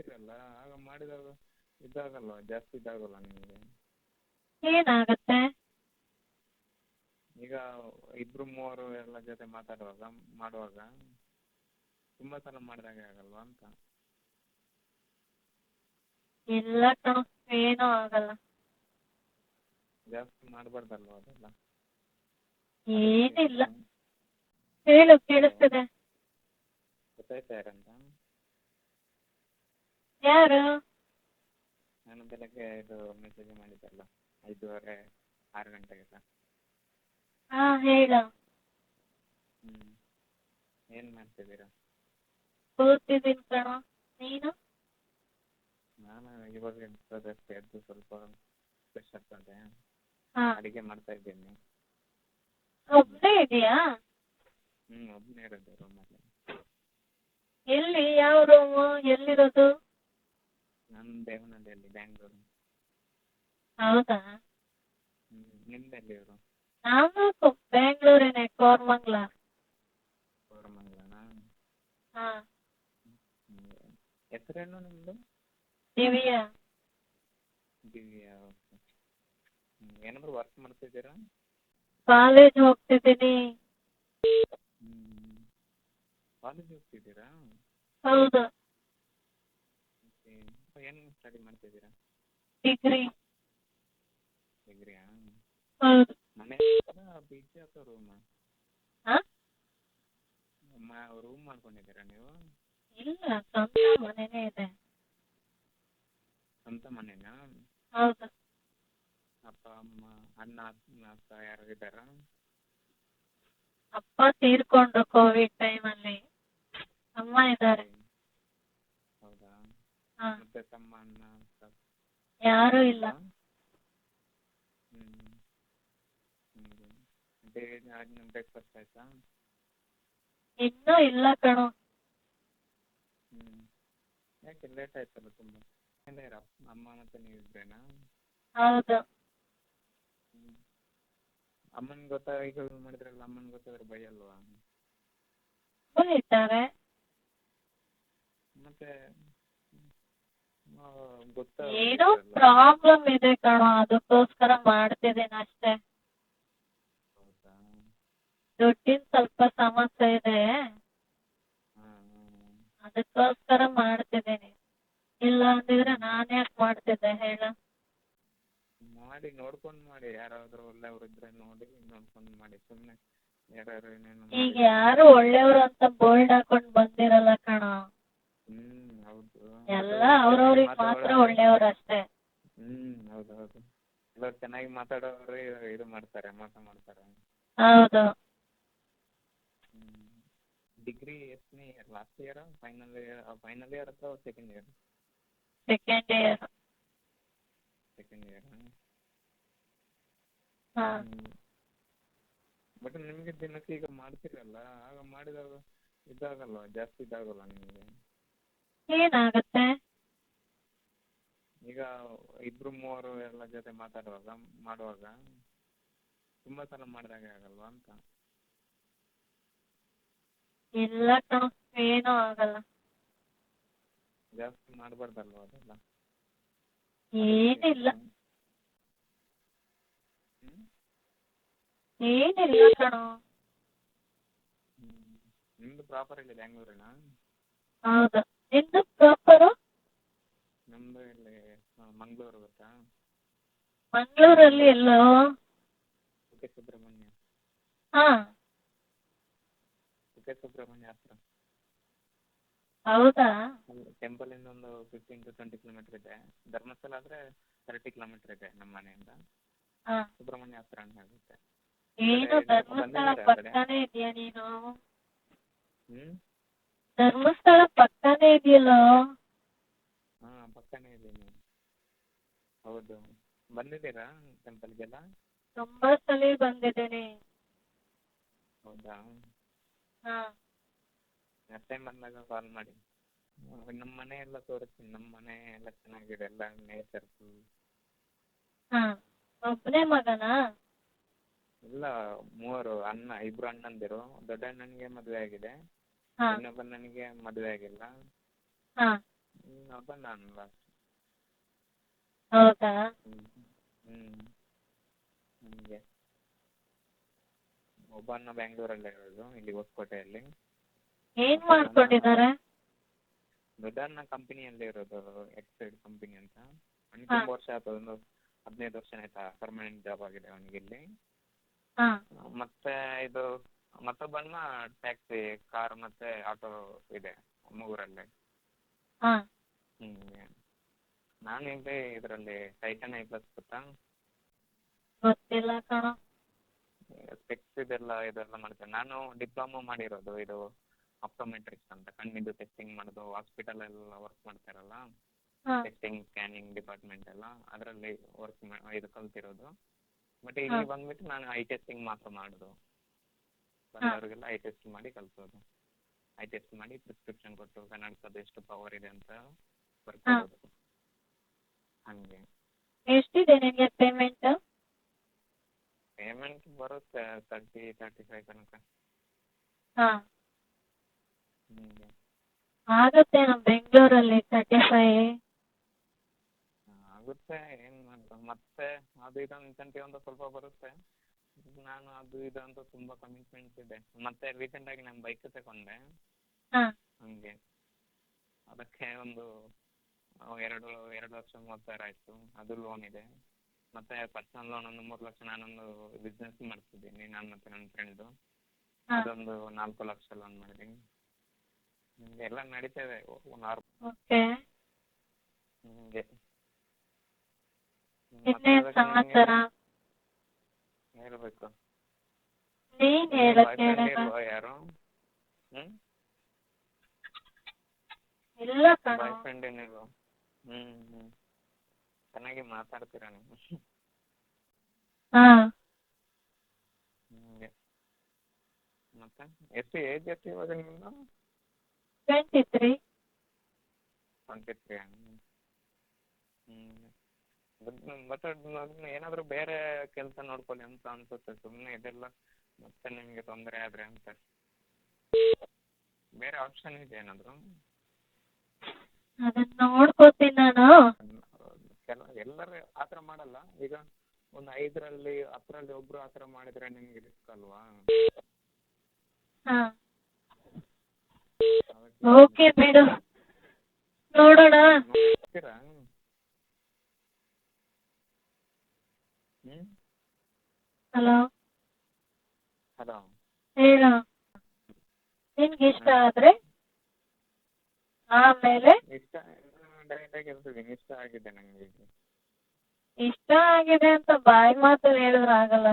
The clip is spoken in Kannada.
ಮಾಡ್ತೀರಲ್ಲ ಆಗ ಮಾಡಿದಾಗ ಇದಾಗಲ್ವ, ಜಾಸ್ತಿ ಇದಾಗಲ್ಲ ನಿಮಗೆ? ಏನಾಗತ್ತೆ? ಈಗ ಇಬ್ರು ಮೂವರು ಎಲ್ಲ ಜೊತೆ ಮಾಡುವಾಗ ತುಂಬ ಸಲ ಮಾಡಿದಾಗೆ ಆಗಲ್ವಾ ಅಂತ. ಇಲ್ಲ ಕಣೋ, ಏನೂ ಆಗಲ್ಲ. ಜಾಸ್ತಿ ಮಾಡಬಾರ್ದಲ್ವ ಅದೆಲ್ಲ? ಏನಿಲ್ಲ, ಹೇಳು, ಕೇಳಿಸ್ತದೆ. ಗೊತ್ತಾಯ್ತಾ ಯಾರಂತ? ಯಾರು? ನಾನು ಬೆಳಗ್ಗೆ ಇದು ಮೆಸೇಜ್ ಮಾಡಿದ್ದಲ್ಲ, 5:30 6 ಗಂಟೆಗೆಲ್ಲ. ಹಾ, ಹೇಳು. ಏನು ಮಾಡ್ತಿದ್ದೀರಾ? ಕೂತಿದ್ದೀನಿ ಕಣೋ, ನೀನು? ನಾನು ಇವಾಗ ಎದ್ದಷ್ಟೇ, ಎದ್ದು ಸ್ವಲ್ಪ ಫ್ರೆಶ್ ಆಗ್ತದೆ, ಹಾ, ಅಡಿಗೆ ಮಾಡ್ತಾ ಇದ್ದೀನಿ. ಒಬ್ಬನೇ ಇದೆಯಾ? ಒಬ್ಬನೇ ಇರೋದು ರೂಮಲ್ಲಿ. ಎಲ್ಲಿ, ಯಾವ ರೂಮು, ಎಲ್ಲಿರೋದು? ನಾನು ದೇವನಹಳ್ಳಿಯಲ್ಲಿ, ಬ್ಯಾಂಗ್ಳೂರು. ಹೌದಾ? ನಿಮ್ದೆಲ್ಲಿ ಇವರು? ನಾನು ಬ್ಯಾಂಗ್ಳೂರೇನೆ, ಕೋರಮಂಗ್ಲ. ಕೋರಮಂಗ್ಲನಾ? ಹಾ. ಹೆಸರೇನು ನಿಮ್ಮದು? ದಿವ್ಯಾ. ದಿವ್ಯಾ, ಓಕೆ. ಏನಾದರೂ ವರ್ಕ್ ಮಾಡ್ತಿದ್ದೀರಾ? ಕಾಲೇಜ್ ಹೋಗ್ತಿದ್ದೀನಿ. ಕಾಲೇಜ್ ಹೋಗ್ತಿದ್ದೀರಾ? ಹೌದು. ಓಕೆ, ಏನು ಸ್ಟಡಿ ಮಾಡ್ತಿದ್ದೀರಾ? ಡಿಗ್ರಿ. ಡಿಗ್ರಿಯಾ? ಹೌದು. ಮನೆ ಪಿ ಜಿ ಅಥವಾ ರೂಮಾ? ಹಾ? ರೂಮ್ ಮಾಡ್ಕೊಂಡಿದ್ದೀರಾ ನೀವು? ಇಲ್ಲ, ಸ್ವಂತ ಮನೆನೇ ಇದೆ. ಸ್ವಂತ ಮನೆನಾ? ಹೌದು. ಅಪ್ಪ ಅಮ್ಮ ಅಣ್ಣ ಅಕ್ಕ ಯಾರು ಇದ್ದಾರಾ? ಅಪ್ಪ ತೀರ್ಕೊಂಡ್ರು ಕೋವಿಡ್ ಟೈಮಲ್ಲಿ. ಅಮ್ಮ ಇದ್ದಾರೆ. ಹೌದಾ? ಹಾ. ಮತ್ತೆ ತಮ್ಮ ಅಣ್ಣ ಅಕ್ಕ ಯಾರೂ ಇಲ್ಲ. ಬ್ರೇಕ್ಫಾಸ್ಟ್ ಆಯ್ತಾ? ಇನ್ನೂ ಇಲ್ಲ ಕಣೋ. ಯಾಕೆ ಲೇಟ್ ಆಯ್ತಲ್ಲ ತುಂಬ? ಅಮ್ಮ ಮತ್ತೆ ನೀವಿದ್ರೇನಾ? ಹೌದು. ಅಮ್ಮನಿಗೆ ಈಗ ಮಾಡಿದ್ರಲ್ಲ, ಅಮ್ಮನಿಗೆ ಗೊತ್ತಾದ್ರೆ ಭಯ ಅಲ್ವಾ? ಇದ್ದಾರೆ. ಮತ್ತೆ ಏನೋ ಪ್ರಾಬ್ಲಮ್ ಇದೆ ಕಣೋ, ಅದಕ್ಕೋಸ್ಕರ ಮಾಡ್ತಿದ್ದೀನಿ ಅಷ್ಟೇ. ಹೌದಾ? ದುಡ್ಡಿನ ಸ್ವಲ್ಪ ಸಮಸ್ಯೆ ಇದೆ, ಅದಕ್ಕೋಸ್ಕರ ಮಾಡ್ತಿದ್ದೀನಿ. ಇಲ್ಲ ಅಂದಿದ್ರೆ ನಾನು ಯಾಕೆ ಮಾಡ್ತಿದ್ದೆ ಹೇಳು? ಮಾಡಿ ನೋಡ್ಕೊಂಡು ಮಾಡಿ, ಯಾರಾದರೂ ಒಳ್ಳೆಯವರು ಇದ್ರೆ ನೋಡಿ ನೋಡ್ಕೊಂಡು ಮಾಡಿ, ಸುಮ್ಮನೆ ಯಾರು ಏನೇನು. ಈಗ ಯಾರು ಒಳ್ಳೆಯವರು ಅಂತ ಬೋಲ್ಡ್ ಹಾಕೊಂಡು ಬಂದಿರಲ್ಲ ಕಣೋ. ಹೌದು. ಎಲ್ಲ ಅವ್ರವ್ರಿಗೆ ಮಾತ್ರ ಒಳ್ಳೆಯವರು ಅಷ್ಟೇ. ಹೌದು ಹೌದು. ಎಲ್ಲರೂ ಚೆನ್ನಾಗಿ ಮಾತಾಡೋರು ಇದು ಮಾಡ್ತಾರೆ, ಮೋಸ ಮಾಡ್ತಾರೆ. ಹೌದು. ಡಿಗ್ರಿ ಎಷ್ಟನೇ year? Last year? Final year ಅಥವಾ second year? Second year. Second year. ಹಾಂ. ಬಟ್ ನಿಮಗೆ ದಿನಕ್ಕೆ ಈಗ ಮಾಡ್ತೀರಲ್ಲ, ಆಗ ಮಾಡಿದಾಗ ಇದಾಗಲ್ವ, ಜಾಸ್ತಿ ಇದಾಗಲ್ಲ ನಿಮಗೆ? ಏನಾಗತ್ತೆ? ಈಗ ಇಬ್ರು ಮೂವರು ಎಲ್ಲ ಜೊತೆ ಮಾಡುವಾಗ ತುಂಬ ಸಲ ಮಾಡಿದಾಗೆ ಆಗಲ್ವಾ ಅಂತ. ಇಲ್ಲ ಕಣೋ, ಏನೂ ಆಗಲ್ಲ. ಜಾಸ್ತಿ ಮಾಡಬಾರ್ದಲ್ವ ಅದೆಲ್ಲ? ಏನಿಲ್ಲ. ಏನಿಲ್ಲ ಕಣೋ. ನಿಮ್ಮದು ಪ್ರಾಪರ್ ಇಲ್ಲಿ ಬ್ಯಾಂಗ್ಳೂರಿನಾ? ಹೌದು. ನಿಮ್ಮದು ಪ್ರಾಪರು? ನಮ್ಮದು ಇಲ್ಲಿ ಮಂಗಳೂರು, ಗೊತ್ತಾ? ಮಂಗಳೂರಲ್ಲಿ ಎಲ್ಲೋ? ಕುಕ್ಕೆ ಸುಬ್ರಹ್ಮಣ್ಯ. ಹಾಂ. ಕುಕ್ಕೆ ಸುಬ್ರಹ್ಮಣ್ಯ ಹತ್ರ. ಹೌದಾ? ಟೆಂಪಲಿಂದ ಒಂದು 15 to 20 ಕಿಲೋಮೀಟರ್ ಇದೆ. ಧರ್ಮಸ್ಥಳ ಆದರೆ 30 ಕಿಲೋಮೀಟರ್ ಇದೆ ನಮ್ಮ ಮನೆಯಿಂದ. ಹಾಂ. ಸುಬ್ರಹ್ಮಣ್ಯ ಹತ್ರ ಆಗುತ್ತೆ. ಏನು ಧರ್ಮಸ್ಥಳ ಪಕ್ಕನೇ ಇದೆಯಾ ನೀನು? ಧರ್ಮಸ್ಥಳ ಪಕ್ಕನೇ ಇದೆಯಲ್ಲೋ? ಹಾಂ, ಪಕ್ಕನೇ ಇದ್ದೀನಿ. ಹೌದು. ಬಂದಿದ್ದೀರಾ ಟೆಂಪಲ್ಗೆಲ್ಲ? ತುಂಬ ಸಲ ಬಂದಿದ್ದೀನಿ. ಹೌದಾ? ಹಾಂ. ನೆಕ್ಸ್ಟ್ ಟೈಮ್ ಬಂದಾಗ ಕಾಲ್ ಮಾಡಿ. ನಮ್ಮ ಮನೆ ಎಲ್ಲ ತೋರಿಸ್ತೀನಿ. ನಮ್ಮ ಮನೆ ಎಲ್ಲ ಚೆನ್ನಾಗಿದೆ, ಎಲ್ಲ ನೇಚರ್ ಫುಲ್. ಹಾಂ. ಒಬ್ಬನೇ ಮಗನಾ? ಇಲ್ಲ, ಇಬ್ರು ಅಣ್ಣಂದಿರು. ದೊಡ್ಡ ಅಣ್ಣನಿಗೆ ಮದುವೆ ಆಗಿದೆ, ಹಾಂ. ಇನ್ನೊಬ್ಬ ನನಗೆ ಮದುವೆ ಆಗಿಲ್ಲ. ಹಾಂ. ಬಂದಾನ ಲಾಸ್ಟ್. ಹೌದಾ? ಹಂಗೆ ಒಬ್ಬನ ಬೆಂಗಳೂರಲ್ಲೇ ಇರೋದು, ಇಲ್ಲಿ ಹೊಸಕೋಟೆಯಲ್ಲಿ. ಏನ್ ಮಾಡ್ಕೊಂಡಿದ್ದಾರೆ? ದೊಡ್ಡಣ್ಣ ಕಂಪನಿಯಲ್ಲೇ ಇರೋದು, ಎಕ್ಸೈಡ್ ಕಂಪನಿ ಅಂತ. ಅವ್ನಿಗೆ ಹಾ. ತುಂಬ ವರ್ಷ ಆಯ್ತು, ಒಂದು 15 ವರ್ಷ ಆಯ್ತಾ ಪರ್ಮನೆಂಟ್ ಜಾಬ್ ಆಗಿದೆ ಅವನಿಗೆ ಇಲ್ಲಿ. ಹಾ. ಮತ್ತೆ ಇದು ಮತ್ತೊಬ್ಬನ ಟ್ಯಾಕ್ಸಿ, ಕಾರ್ ಮತ್ತೆ ಆಟೋ ಇದೆ ಊರಲ್ಲೇ. ಹಾ. ನಾನು ಇಲ್ಲಿ ಇದರಲ್ಲಿ ಟೈಟನ್ ಐ+ ಗೊತ್ತಾ? ಗೊತ್ತಿಲ್ಲ ಕಣೋ. ಸ್ಪೆಕ್ಸ್ ಇದೆಲ್ಲ ಮಾಡ್ತೇನೆ. ನಾನು ಡಿಪ್ಲೊಮಾ ಮಾಡಿರೋದು ಇದು ಆಪ್ಟೋಮೆಟ್ರಿಕ್ಸ್ ಅಂತ, ಕಣ್ಣಿದ್ದು ಟೆಸ್ಟಿಂಗ್ ಮಾಡೋದು, ಹಾಸ್ಪಿಟಲ್ ಎಲ್ಲ ವರ್ಕ್ ಮಾಡ್ತಾರಲ್ಲ, ಹಾ. ಟೆಸ್ಟಿಂಗ್ ಸ್ಕ್ಯಾನಿಂಗ್ ಡಿಪಾರ್ಟ್ಮೆಂಟ್ ಎಲ್ಲ, ಅದರಲ್ಲಿ ಇದು ಕಲ್ತಿರೋದು. ಬಟ್ ಇಲ್ಲಿ ಬಂದ್ಬಿಟ್ಟು ನಾನು ಐ ಟೆಸ್ಟಿಂಗ್ ಮಾತ್ರ ಮಾಡೋದು. ಬಂದವರಿಗೆಲ್ಲ ಐ ಟೆಸ್ಟ್ ಮಾಡಿ ಕಲಿಸೋದು. ಐ ಟೆಸ್ಟ್ ಮಾಡಿ ಪ್ರಿಸ್ಕ್ರಿಪ್ಷನ್ ಕೊಟ್ಟು ಕನ್ನಡಕದ್ದು ಎಷ್ಟು ಪವರ್ ಇದೆ ಅಂತ ಬರ್ಕೋದು. ಹಾಗೆ. ಎಷ್ಟಿದೆ ನಿಮಗೆ ಪೇಮೆಂಟ್? ಪೇಮೆಂಟ್ ಬರುತ್ತೆ 30-35 ತನಕ. ಹಾ. ಹ್ಞೂ. ಆಗುತ್ತೆ ನಮ್ಮ ಬೆಂಗಳೂರಲ್ಲಿ 35. ಆಗುತ್ತೆ, ಏನು ಮಾಡೋದು. ಮತ್ತೆ ಅದು ಇದೊಂದು ಇನ್ಸೆಂಟಿವ್ ಅಂತ ಸ್ವಲ್ಪ ಬರುತ್ತೆ. ನಾನು ಅದು ಇದು ಅಂತ ತುಂಬ ಕಮಿಟ್ಮೆಂಟ್ಸ್ ಇದೆ. ಮತ್ತೆ ರೀಸೆಂಟಾಗಿ ನಾನು ಬೈಕ್ ತಗೊಂಡೆ. ಹಾ. ಹಂಗೆ ಅದಕ್ಕೆ ಒಂದು 2,30,000 ಆಯಿತು. ಅದು ಲೋನ್ ಇದೆ. ಮತ್ತು ಪರ್ಸನಲ್ ಲೋನ್ ಒಂದು 3 ಲಕ್ಷ. ನಾನೊಂದು ಬಿಸ್ನೆಸ್ ಮಾಡ್ತಿದ್ದೀನಿ, ನಾನು ಮತ್ತು ನನ್ನ ಫ್ರೆಂಡು. ಅದೊಂದು 4 ಲಕ್ಷ ಲೋನ್ ಮಾಡಿದ್ದೀನಿ. ಹಿಂಗೆ ಎಲ್ಲ ನಡೀತೇವೆ ಓಕೆ. ಹಿಂಗೆ. ಇನ್ನೇನ್ ಸಮಾಚಾರ? ಹೇಳ್ಬೇಕು. ನೀನ್ ಬಾಯ್ ಹೇಳಕ್ ಫ್ರೆಂಡ್ ಹೇಳೋಣ. ಇಲ್ವಾ ಯಾರು? ಇಲ್ಲ ಕಣೋ. Boy friend ಏನಿಲ್ವಾ? ಚೆನ್ನಾಗಿ ಮಾತಾಡ್ತೀರಾ ನೀವು. ಹಾ. ಹಂಗೆ. ಮತ್ತೆ ಎಷ್ಟು ಏಜ್ ಎಷ್ಟು ಇವಾಗ ನಿಮ್ಮದು? 23. 23. ಬಟ್ ಏನಾದರೂ ಬೇರೆ ಕೆಲಸ ನೋಡ್ಕೊಳ್ಳಿ ಅಂತ ಅನ್ಸುತ್ತೆ. ಸುಮ್ಮನೆ ಇದೆಲ್ಲ ಮತ್ತೆ ನಿಮಗೆ ತೊಂದರೆ ಆದರೆ ಅಂತ. ಬೇರೆ ಆಪ್ಷನ್ ಇದೆ ಏನಾದರೂ? ಅದನ್ನ ನೋಡ್ಕೋತೀನಿ ನಾನು. ಎಲ್ಲರೂ ಆ ಥರ ಮಾಡಲ್ಲ. ಈಗ ಒಂದು 5ರಲ್ಲಿ 10ರಲ್ಲಿ ಒಬ್ಬರು ಆ ಥರ ಮಾಡಿದರೆ ನಿಮಗೆ ರಿಸ್ಕ್ ಅಲ್ವಾ? ಹಾ. ಓಕೆ ಬಿಡು, ನೋಡೋಣ. ಹೋಗ್ತೀರಾ? ಹಲೋ. ಹಲೋ. ಹೇಳು. ನಿನ್ಗೆ ಇಷ್ಟ ಆದ್ರೆ ಆಮೇಲೆ? ಇಷ್ಟ ಡೈರೆಕ್ಟಾಗಿ ಹೇಳ್ತಿದ್ದೀನಿ, ಇಷ್ಟ ಆಗಿದೆ ನನಗೆ. ಇಷ್ಟ ಆಗಿದೆ ಅಂತ ಬಾಯಿ ಮಾತಲ್ಲಿ ಹೇಳಿದ್ರೆ ಆಗಲ್ಲ.